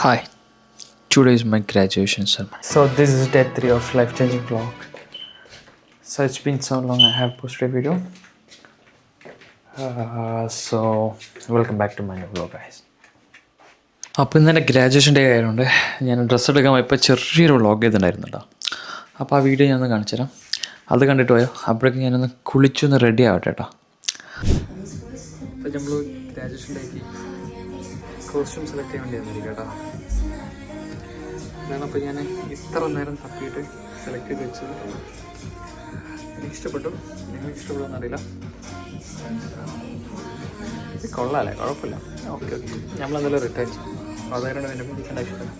Hi, today is my graduation ceremony. So this is day 3 of life-changing vlog. So it's been so long I have posted a video. So welcome back to my new vlog, guys. അപ്പോൾ ഇന്ന് എൻ്റെ graduation day ആയതുകൊണ്ട് ഞാൻ dress എടുക്കാൻ പോയപ്പോൾ ചെറിയൊരു vlog ചെയ്തിട്ടുണ്ടായിരുന്നു കേട്ടോ. അപ്പോൾ ആ വീഡിയോ ഞാനൊന്ന് കാണിച്ചു തരാം. അത് കണ്ടിട്ട് പോയോ അപ്പോഴേക്കും ഞാനൊന്ന് കുളിച്ചൊന്ന് റെഡി ആവട്ടെ കേട്ടോ. അപ്പോൾ നമ്മൾ ഗ്രാജുവേഷൻ ഡേക്ക് കോസ്റ്റ്യൂം സെലക്ട് ചെയ്യാൻ വേണ്ടി വന്നിരിക്കും കേട്ടോ. അതാണ് അപ്പോൾ ഞാൻ ഇത്ര നേരം തപ്പിയിട്ട് സെലക്ട് ചെയ്ത് വെച്ചത്. എനിക്ക് ഇഷ്ടപ്പെട്ടു, നിങ്ങൾക്ക് ഇഷ്ടപ്പെടുമെന്ന് അറിയില്ല. ഇത് കൊള്ളാമല്ലേ, കുഴപ്പമില്ല. ഓക്കെ നമ്മളെന്തായാലും റിട്ടേൺ ചെയ്യും. അതായത് എൻ്റെ പിടിക്കേണ്ട ആവശ്യമില്ല.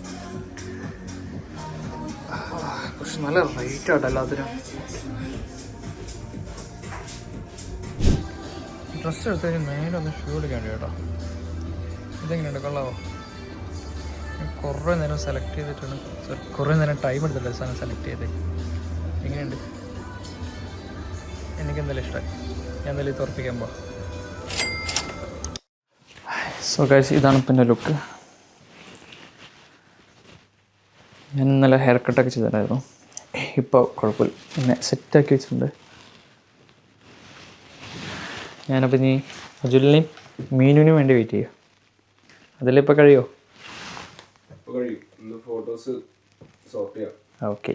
പക്ഷെ നല്ല റേറ്റ് ആട്ടോ എല്ലാത്തിനും. ഡ്രസ്സ് എടുത്ത് കഴിഞ്ഞാൽ നേരെ ഒന്ന് ഷൂ എടുക്കേണ്ടി കേട്ടോ. ഇതെങ്ങനെയുണ്ട്, കൊള്ളാവോ? കുറേ നേരം സെലക്ട് ചെയ്തിട്ടാണ്, കുറേ നേരം ടൈം എടുത്തിട്ട് സാധനം സെലക്ട് ചെയ്തേ. എങ്ങനെയുണ്ട്? എനിക്കെന്തായാലും ഇഷ്ടമായി. ഞാൻ എന്തായാലും ഇത് ഉറപ്പിക്കാൻ പോവാം. സോ ഗൈസ്, ഇതാണ് ഇപ്പം എൻ്റെ ലുക്ക്. ഞാൻ ഇന്നലെ ഹെയർ കട്ടൊക്കെ ചെയ്തിട്ടുണ്ടായിരുന്നു. ഇപ്പോൾ കുഴപ്പമില്ല, പിന്നെ സെറ്റാക്കി വെച്ചിട്ടുണ്ട്. ഞാനപ്പോൾ ഇനി അജുലിനെയും മീനുവിനും വേണ്ടി വെയിറ്റ് ചെയ്യുക. അതിൽ ഇപ്പോൾ കഴിയുമോ? ഓക്കെ,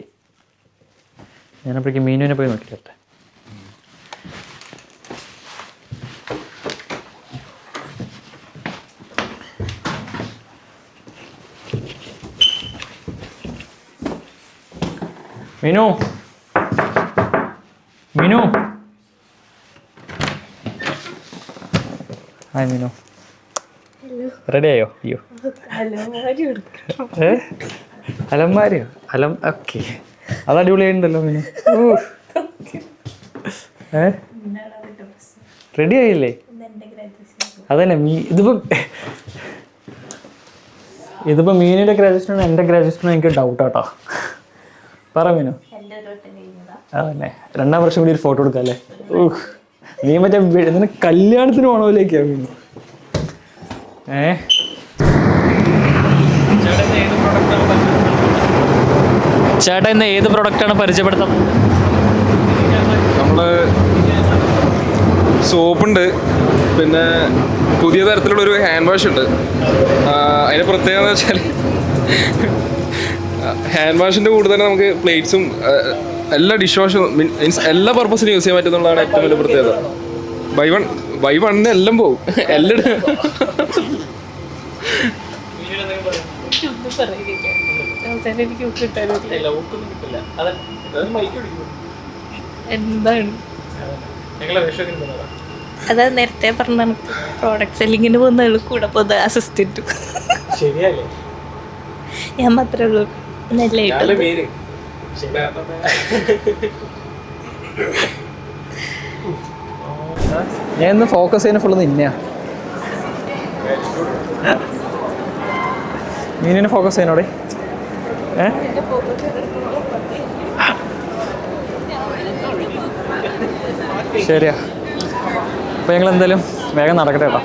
ഞാനപ്പോഴേക്കും മീനുവിനെ പോയി നോക്കിയിട്ടെ. മീനു, മീനു. ഹായ് മീനു, റെഡി ആയോ? അയ്യോ, അലമാരിയോ? ഓക്കെ, അത് അടിപൊളിയായിട്ടുണ്ടല്ലോ മീനു. റെഡി ആയില്ലേ? അതന്നെ ഇതിപ്പോ മീനിന്റെ ഗ്രാജുവേഷനാണ് എൻ്റെ ഗ്രാജുവേഷനാണ് എനിക്ക് ഡൗട്ട് ആട്ടോ. പറ മീനു. അതന്നെ, 2ാം വർഷം കൂടി ഒരു ഫോട്ടോ എടുക്കാം അല്ലേ? നീ മറ്റേ ഇതിന് കല്യാണത്തിന് പോണതിലേക്കാ മീനു. ചേട്ടാ ഇന്ന് ഏത് പ്രൊഡക്റ്റാണ് പരിചയപ്പെടുത്താം? നമ്മള് സോപ്പുണ്ട്, പിന്നെ പുതിയ തരത്തിലുള്ളൊരു ഹാൻഡ് വാഷ് ഉണ്ട്. അതിൻ്റെ പ്രത്യേകത എന്ന് വെച്ചാൽ ഹാൻഡ് വാഷിൻ്റെ കൂടെ തന്നെ നമുക്ക് പ്ലേറ്റ്സും എല്ലാ ഡിഷ് വാഷും മീൻസ് എല്ലാ പർപ്പസിനും യൂസ് ചെയ്യാൻ പറ്റുന്നതാണ് ഏറ്റവും വലിയ പ്രത്യേകത. ബൈ വണ്ണിന് എല്ലാം പോകും. എല്ലാം അതാ നേരത്തെ പറഞ്ഞ പ്രോഡക്റ്റ് സെല്ലിങ്ങിന് പോകുന്ന കൂടെ പോകുന്ന അസിസ്റ്റന്റ്. ശരിയല്ലേ? ഞാൻ മാത്രമേ ഉള്ളൂ. ഞാൻ ഇന്ന് ഫോക്കസ് ചെയ്യുന്ന ഫുള്ള് നിന്നെയാ. മീനിനെ ഫോക്കസ് ചെയ്യുന്നോടെ. ശരിയാ. അപ്പോൾ ഞങ്ങൾ എന്തായാലും വേഗം നടക്കട്ടെ കേട്ടോ.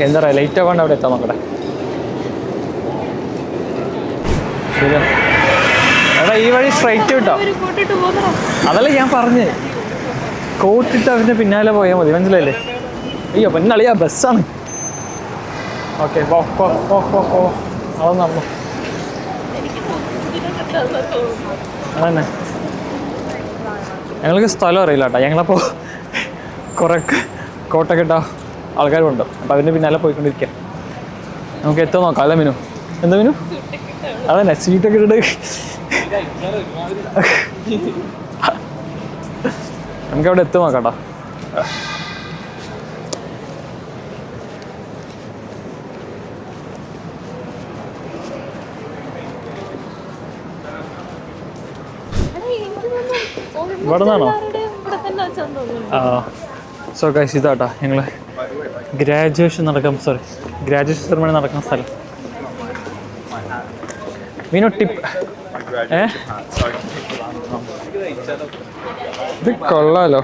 എന്താ പറയുക, ലേറ്റ് ആവാണ്ട് അവിടെ എത്താൻ നോക്കട്ടെ. ശരിയാ എടാ, ഈ വഴി സ്ട്രൈറ്റ് കിട്ടോ? അതല്ലേ ഞാൻ പറഞ്ഞ്, കോട്ടിട്ട് അവൻ്റെ പിന്നാലെ പോയാൽ മതി, മനസ്സിലായില്ലേ? അയ്യോ പിന്നളിയാ, ബസ്സാണ്. ഓക്കെ, അതൊന്നും നടന്നു. അതന്നെ, ഞങ്ങൾക്ക് സ്ഥലം അറിയില്ല കേട്ടോ. ഞങ്ങളപ്പോൾ കുറേ കോട്ടൊക്കെ ഇട്ട ആൾക്കാരുണ്ട്. അപ്പോൾ അതിൻ്റെ പിന്നാലെ പോയിക്കൊണ്ടിരിക്കുക. നമുക്ക് എത്താൻ നോക്കാം അല്ലേ മീനു? എന്താ മീനു? അതന്നെ, സീറ്റൊക്കെ ഇട്ടിട്ട് നമുക്ക് അവിടെ എത്തും നോക്കാട്ടോ. ഇവിടെ നിന്നാണോ? സോ ഗൈസ്, ഇതാട്ടാ ഞങ്ങൾ ഗ്രാജുവേഷൻ സെറമണി നടക്കുന്ന സ്ഥലം. മീനു ടിപ്പ്. ഇത് കൊള്ളാലോ.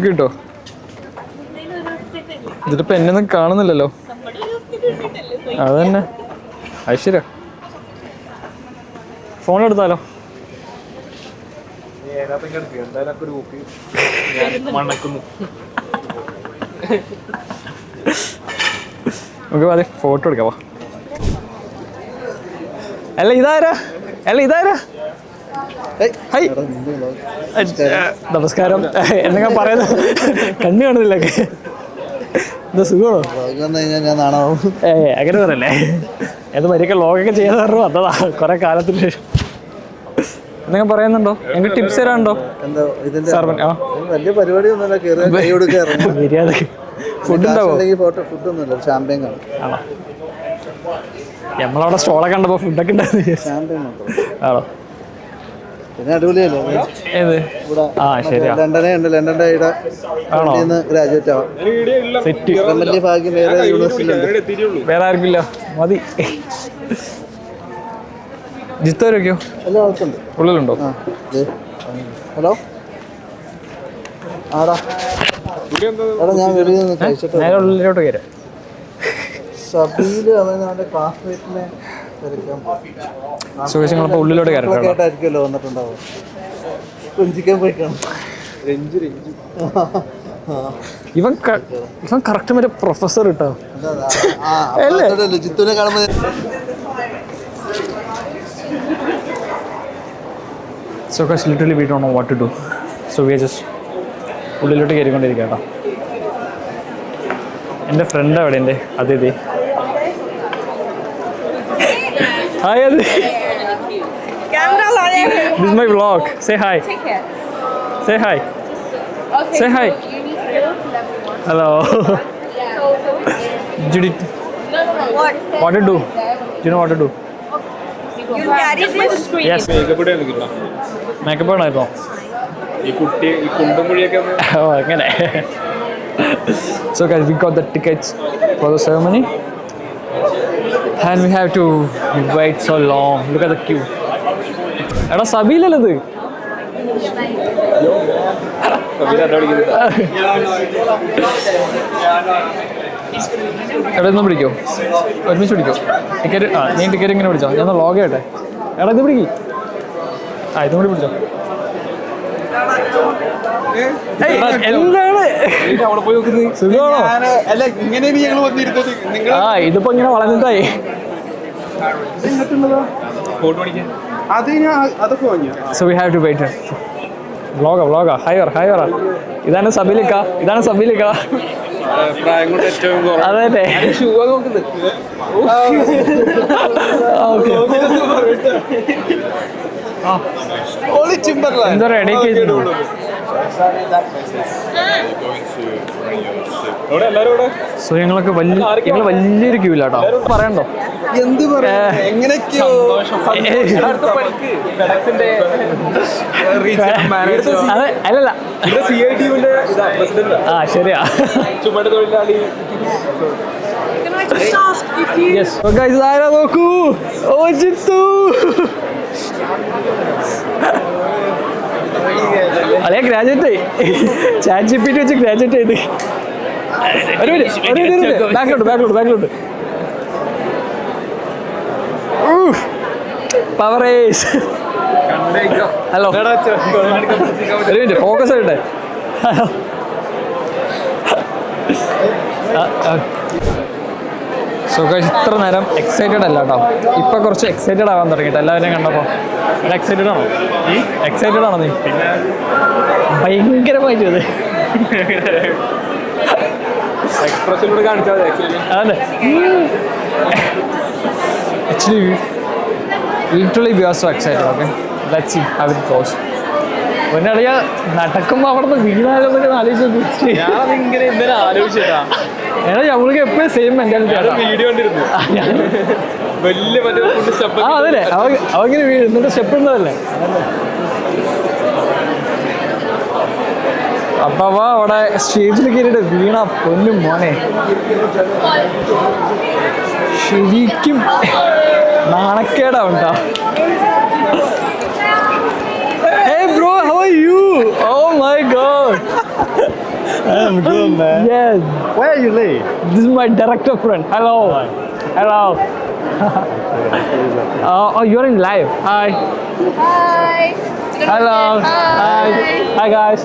കിട്ടോ? ഇതിലിപ്പോ എന്നൊന്നും കാണുന്നില്ലല്ലോ. അത് തന്നെ ഐശ്വര്യ ഫോൺ എടുത്താലോ? നമുക്ക് അതെ ഫോട്ടോ എടുക്കാവോ? അല്ല ഇതാരാ? ഹൈ നമസ്കാരം. എന്നൊക്കെ പറയുന്നത് കണ്ണു കാണുന്നില്ല. എന്താ സുഖമാണോ? അങ്ങനെ പറയല്ലേ. ഏത് മരിയൊക്കെ ലോഗൊക്കെ ചെയ്യാൻ പറഞ്ഞു വന്നതാ കുറെ കാലത്തിന് ശേഷം. എന്തെങ്കിലും പറയുന്നുണ്ടോ? എനിക്ക് ടിപ്സ് തരാനുണ്ടോ? വലിയ പരിപാടിയൊന്നുമില്ല. ബിരിയാണി ഫുഡ് ഉണ്ടാവോ? ആണോ? നമ്മളവിടെ സ്റ്റോളൊക്കെ കണ്ടപ്പോ ഫുഡൊക്കെ ഉണ്ടായിരുന്നു. ആണോ? പിന്നെ അടിപൊളിയല്ലേ ഏത്? ആ ശരിയാ. ലണ്ടന്റെ ഗ്രാജുവേറ്റ് ആവാം. വലിയ ഭാഗ്യം വേറെ യൂണിവേഴ്സിറ്റിയിലുണ്ട്. വേറെ ആർക്കില്ല, മതി. ജിത്തോരൊക്കെയോ? എല്ലാ ആൾക്കുണ്ട്. ഉള്ളിലുണ്ടോ? ഹലോ ആടാ എടാ, ഞാൻ വെളിയിൽ നിന്ന് കഴിച്ചിട്ട് നേരെ ഉള്ളിലോട്ട് കയറാം. സബീല് അവന്റെ ക്ലാസ്മേറ്റിനെ സുഖേഷങ്ങളപ്പോ ഉള്ളിലോട്ട് കയറാം. കേട്ടായിരിക്കുമല്ലോ വന്നിട്ടുണ്ടാവും. കൊഞ്ചിക്കാൻ പോയി കാണും. ഇവൻ കറക്റ്റ് മറ്റേ പ്രൊഫസർ കിട്ടോ ജിത്തുവിനെ കാണുമ്പോ So guys, literally we don't know what to do. So we are just ഉള്ളിലോട്ട് കയറിക്കൊണ്ടിരിക്കുക കേട്ടോ. എൻ്റെ ഫ്രണ്ട് അവിടെ ഉണ്ട്, അതിഥി. ഹായ് അതിഥി. This is my vlog. Say hi. Say hi. Say hi. Hello. Judith. What to do? Do you know what to do? You carry this? Yes. Makeup ആണോ? Oh, അങ്ങനെ. So guys, we got the tickets for the ceremony and we have to wait so long. Look at the queue. എടാ സബീലല്ലേ ഇത്? എടാ ഇന്ന് പിടിക്കോ? ഒരുമിച്ച് പിടിക്കോ ticket? നീ ticket ഇങ്ങനെ പിടിച്ചോ, ഞാൻ ലോഗ് ചെയ്യട്ടെ. എടാ ഇത് പിടിക്കും. ഇതും കൂടി പിടിച്ചോ. എന്താണ് സുഖമാണോ? ഇതിപ്പോ ഇങ്ങനെ വളർന്നിട്ടായി. So we have to wait. Vlogger. Hi. ഇതാണ് സബീലിക്ക. അതെ. എന്താ റെഡിയൊക്കെ ചെയ്തിട്ടുള്ളൂ. സോ ഞങ്ങളൊക്കെ വലിയൊരു ക്യൂലാട്ടോ. പറയണ്ടോ? എന്ത് പറയാ, എങ്ങനെയൊക്കെയോ അല്ലല്ല. ആ ശരിയാ. ഇതാരാ നോക്കൂ. ഓ ജിത്തു. അതെ ഗ്രാജുവേറ്റ് ആയി. ചാറ്റ് ജിപിടി വെച്ച് ഗ്രാജുവേറ്റ് ചെയ്ത്. ബാക്കിലോട്ട് പവറേജ്. ഹലോ ഒരു മിനിറ്റ് ഫോക്കസ് ആയിട്ടെ. സോ ഗൈസ്, ഇത്ര നേരം എക്സൈറ്റഡ് അല്ല കേട്ടോ. ഇപ്പൊ കുറച്ച് എക്സൈറ്റഡ് ആവാൻ തുടങ്ങിയിട്ട് എല്ലാവരെയും കണ്ടപ്പോ. എക്സൈറ്റഡ് ആണോ? എക്സൈറ്റഡ് ആണോ നീ? ഭയങ്കരമായിട്ട് അത് എക്സ്പ്രഷനിലൂടെ കാണിച്ചാൽ മതി. അതല്ലേ actually literally we are so excited. Okay, let's see how it goes. ഒന്നറിയ നടക്കുമ്പോ അവിടുന്ന് വീണാലെന്നൊക്കെ ആലോചിച്ചു. ഞാനിങ്ങനെ ഇന്നലെ ആലോചിച്ചിട്ടാ. ഏതാ നമ്മൾക്ക് എപ്പോഴും സെയിം മെന്റാലിറ്റി ആണ്. വീഡിയോ കണ്ടിരുന്നു. വലിയ സ്റ്റെപ്പ്. അതല്ലേ അവങ്ങനെ എന്നിട്ട് സ്റ്റെപ്പ് ഇടുന്നതല്ലേ. അപ്പൊ അവിടെ സ്റ്റേജിൽ കയറിയിട്ട് വീണ പൊന്നും മോനെ ശരിക്കും നാണക്കേടാവണ്ട. Hey bro, how are you? Oh my god. I'm good, man. Yes, Why are you late? this is my director friend. Hello. Hello. Oh, you're in live. Hi. Hi. Hello. Hi. Hi, guys.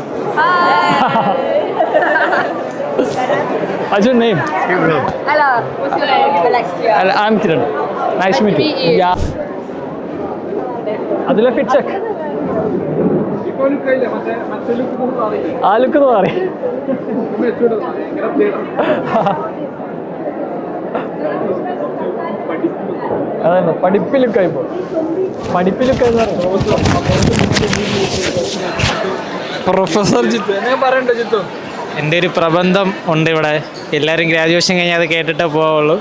What's your name? Hello. What's your name? Alexia. I'm Kiran. Nice to meet you. Yeah. Adila fit check. ആ look എന്ന് പറയും. അതന്നെ പഠിപ്പ് ലുക്കായി പോ. പഠിപ്പ് ലുക്കായി professor Jithu എന്നെ പറയണ്ടോ ജിത്തു? എൻ്റെ ഒരു പ്രബന്ധം ഉണ്ട് ഇവിടെ. എല്ലാവരും ഗ്രാജുവേഷൻ കഴിഞ്ഞാൽ അത് കേട്ടിട്ടേ പോവുള്ളൂ.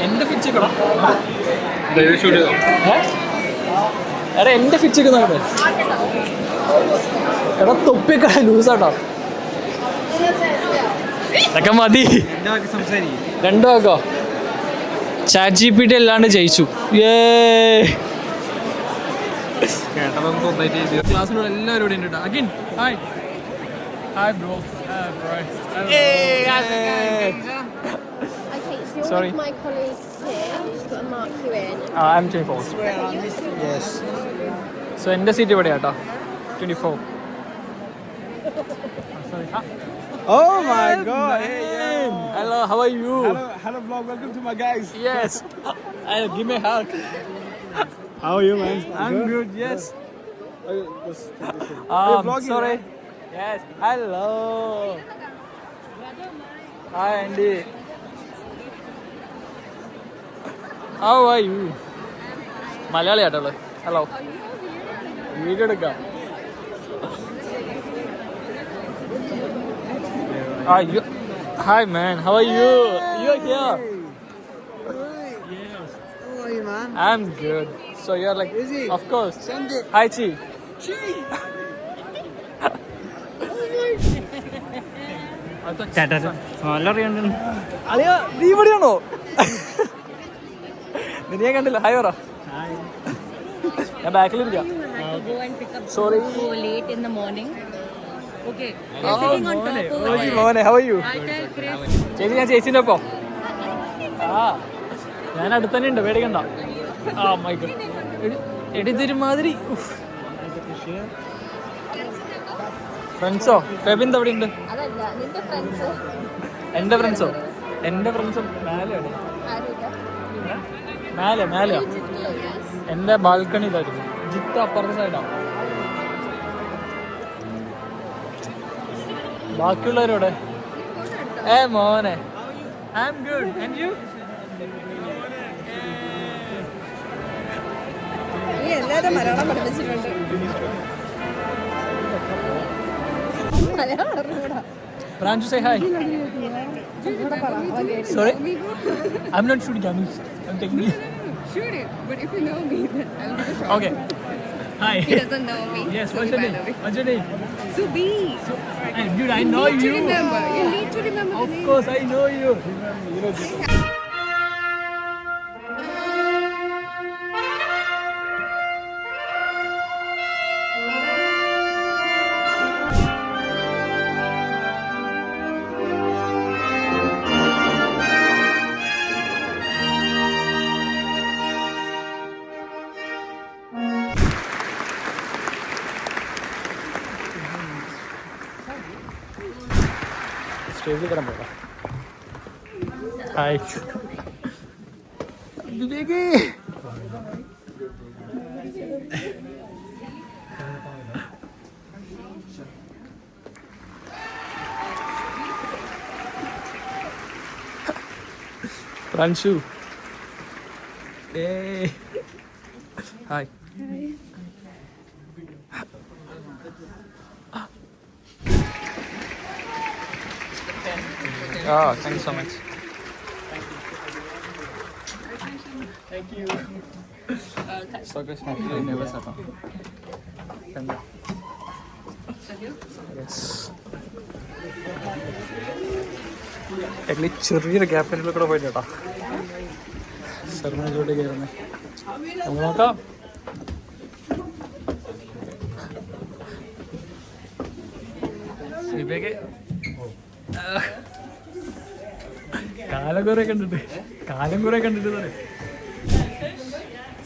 എൻ്റെ ഫിച്ചിക്കടാ എടാ എൻ്റെ ഫിച്ചിക്കുന്നുണ്ട്. എടാ തൊപ്പിയൊക്കെ ലൂസാട്ടോ. ഇതൊക്കെ മതി. രണ്ടു വാക്കോ. ചാറ്റ് GPT അല്ലാണ്ട് ജയിച്ചു. ക്ലാസ്സിലൂടെ എല്ലാവരും ഇവിടെ ഉണ്ട്. Again hi. Hi bro. Okay, so you're Sorry. with my colleague here. Just got to mark you in. I'm 24. Yes. So എൻ്റെ സീറ്റ് ഇവിടെ കേട്ടോ. 24. Oh my God! Hey, yo. Hello, how are you? Hello, vlog. Welcome to my guys. Yes. Give me a hug. How are you, man? I'm good. Yes. vlogging, Sorry. Yes. Hello. Hi, Andy. How are you? Malayali ആട്ടോ. Hello. Video എടുക്കാം. Hi, man. How are you? You're here. How are you, man? I'm good. So you're like, Easy. of course. Send it. Hi, Chi. അളിയാ നീ ഇവിടെയാണോ? നിന്നെ കണ്ടില്ല. Hi പറ. ഞാൻ ബാക്കിലിരിക്കാം. Go and pick up Sorry. go late in the morning. Okay. മോനെ how are you? ചേച്ചി ഞാൻ ചേച്ചിൻ്റെ ഒപ്പം. ഞാൻ അടുത്ത് തന്നെ ഉണ്ട്, പേടിക്കണ്ട. My God. എടിതൊരുമാതിരി. ഫ്രണ്ട്സോ? ഫെബിൻ അവിടെ ഉണ്ട്. അതല്ല നിന്റെ ഫ്രണ്ട്സ് എൻ്റെ ഫ്രണ്ട്സോ? എൻ്റെ ഫ്രണ്ട്സും മേലെയാണ്. മേലെയാ. എൻ്റെ ബാൽക്കണി ഇതായിരുന്നു. ജിത്ത് അപ്പുറത്തെ സൈഡാണ്. ബാക്കിയുള്ളവരോടെ? മോനെ. I am good. And you? നീ എല്ലാവരും മലയാളം പഠിപ്പിച്ചിട്ടുണ്ട്. മലയാളം അറിഞ്ഞൂടാ. Pranju, say hi. Sorry? I'm not shooting. I'm taking it. Shoot it, but if you know me, then I'll give a shot. Okay. Hi. He doesn't know me. Yes, so what's your name? What's your name? Subi. Hey, dude, I know You you. remember. You need to remember Of the name. course, I know you. സ്റ്റേജിൽ കിടന്നു പോകാം. Hi. Pranshu. Hi. Oh, thank you so much. Thank you. So good. I never saw them. Yes. ചെറിയൊരു ഗ്യാപ്പിനുള്ളിൽ കൂടെ പോയിട്ട് കേട്ടോ സെർമണിയിലോട്ട് കയറുന്നത്. നമുക്ക് നോക്കാം. ഇതൊക്കെ കാലം കുറെ കണ്ടിട്ട് പറയാം.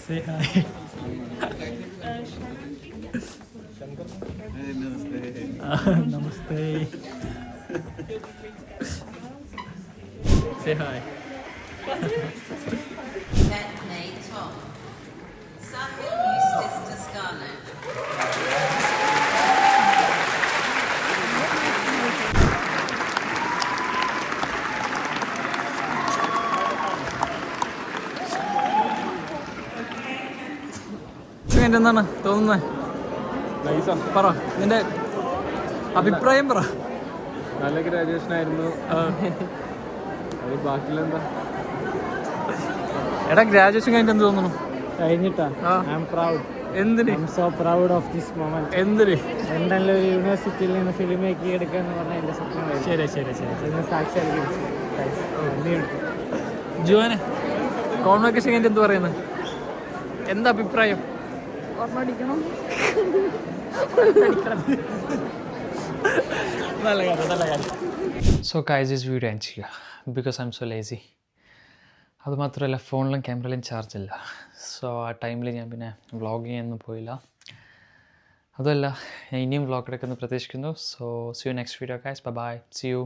Say hi. Namaste. Say hi. Bentley Tom. Sahil Eustace Toscano. എന്താണ് തോന്നുന്നത്? പറ, നിന്റെ അഭിപ്രായം പറ. നല്ല ഗ്രാജുവേഷൻ ആയിരുന്നു. അത് ബാക്കിയിലെന്താ? എടാ ഗ്രാജുവേഷൻ കഴിഞ്ഞിട്ട് എന്ത് തോന്നുന്നു? കഴിഞ്ഞിട്ടാ ഐ ആം പ്രൗഡ്. എന്തിന്? I am so proud of this moment. എന്തിന്? ലണ്ടനിലെ ഒരു യൂണിവേഴ്സിറ്റിയിൽ നിന്ന് ഫിലിം മേക്കിംഗ് എടുക്കുക എന്ന് പറഞ്ഞാൽ എൻ്റെ സ്വപ്നമായിരുന്നു. ശരി. ഇന്ന് സാക്ഷിയായിരിക്കും. ജുവാനെ, കോൺവെക്കേഷൻ കഴിഞ്ഞിട്ട് എന്ത് പറയുന്നത്? എന്താ അഭിപ്രായം? നല്ല കാര്യം. So guys this video end ചെയ്യുക because I am so lazy. അതുമാത്രമല്ല ഫോണിലും ക്യാമറയിലും ചാർജ് ഇല്ല. സോ ആ ടൈമിൽ ഞാൻ പിന്നെ വ്ളോഗ് ചെയ്യാനൊന്നും പോയില്ല. അതുമല്ല ഞാൻ ഇനിയും വ്ളോഗ് എടുക്കുന്നത് പ്രതീക്ഷിക്കുന്നു. So see you next video guys. Bye. See U.